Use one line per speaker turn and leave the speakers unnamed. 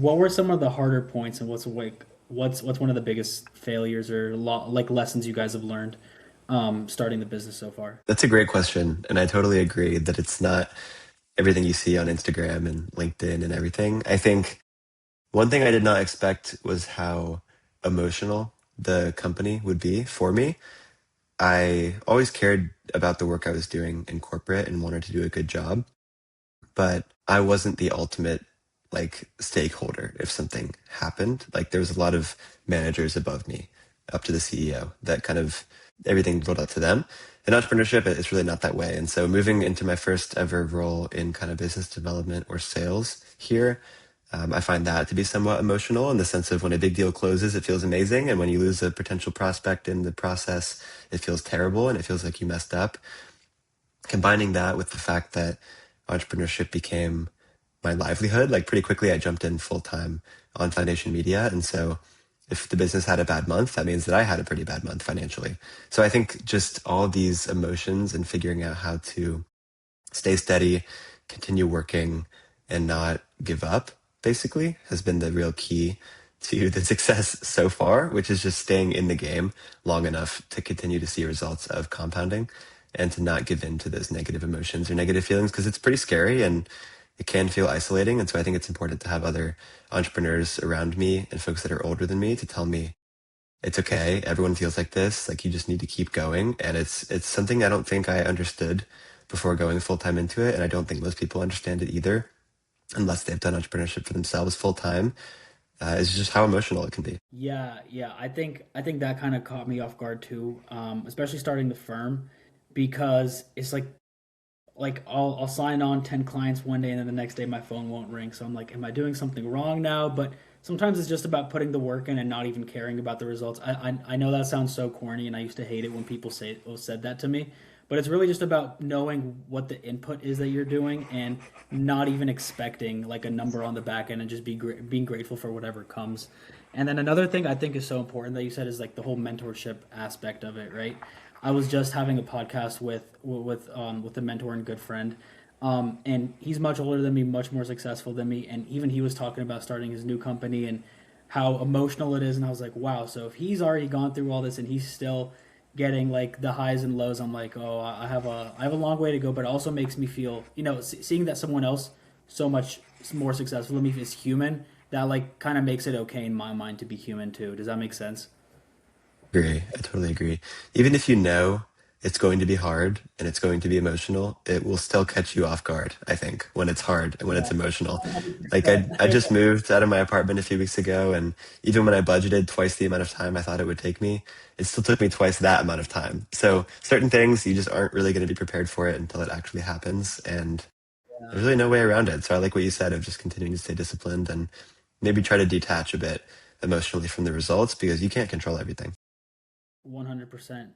what were some of the harder points, and what's one of the biggest failures or like lessons you guys have learned starting the business so far?
That's a great question. And I totally agree that it's not everything you see on Instagram and LinkedIn and everything. I think one thing I did not expect was how emotional the company would be for me. I always cared about the work I was doing in corporate and wanted to do a good job, but I wasn't the ultimate like stakeholder if something happened. Like there was a lot of managers above me, up to the CEO, that kind of everything rolled up to them. In entrepreneurship, it's really not that way. And so moving into my first ever role in kind of business development or sales here, I find that to be somewhat emotional in the sense of when a big deal closes, it feels amazing. And when you lose a potential prospect in the process, it feels terrible and it feels like you messed up. Combining that with the fact that entrepreneurship became my livelihood, like pretty quickly I jumped in full time on Foundation Media. And so if the business had a bad month, that means that I had a pretty bad month financially. So I think just all these emotions and figuring out how to stay steady, continue working, and not give up, basically, has been the real key to the success so far, which is just staying in the game long enough to continue to see results of compounding and to not give in to those negative emotions or negative feelings because it's pretty scary and it can feel isolating. And so I think it's important to have other entrepreneurs around me and folks that are older than me to tell me it's okay. Everyone feels like this. Like you just need to keep going. And it's something I don't think I understood before going full time into it. And I don't think most people understand it either, unless they've done entrepreneurship for themselves full time. It's just how emotional it can be.
Yeah. I think that kind of caught me off guard too, especially starting the firm because it's like I'll sign on 10 clients one day and then the next day my phone won't ring. So I'm like, am I doing something wrong now? But sometimes it's just about putting the work in and not even caring about the results. I know that sounds so corny and I used to hate it when people said that to me. But it's really just about knowing what the input is that you're doing and not even expecting like a number on the back end and just being grateful for whatever comes. And then another thing I think is so important that you said is like the whole mentorship aspect of it, right? I was just having a podcast with a mentor and good friend, and he's much older than me, much more successful than me, and even he was talking about starting his new company and how emotional it is, and I was like, wow. So if he's already gone through all this and he's still getting like the highs and lows, I'm like, oh, I have a long way to go, but it also makes me feel, seeing that someone else so much more successful than me is human. That like kind of makes it okay in my mind to be human too. Does that make sense?
Agree. I totally agree. Even if you know it's going to be hard and it's going to be emotional, it will still catch you off guard, I think, when it's hard and when
Yeah,
it's emotional. Like
100%.
I just moved out of my apartment a few weeks ago, and even when I budgeted twice the amount of time I thought it would take me, it still took me twice that amount of time. So certain things you just aren't really going to be prepared for it until it actually happens. And there's really no way around it. So I like what you said of just continuing to stay disciplined and maybe try to detach a bit emotionally from the results because you can't control everything.
100%.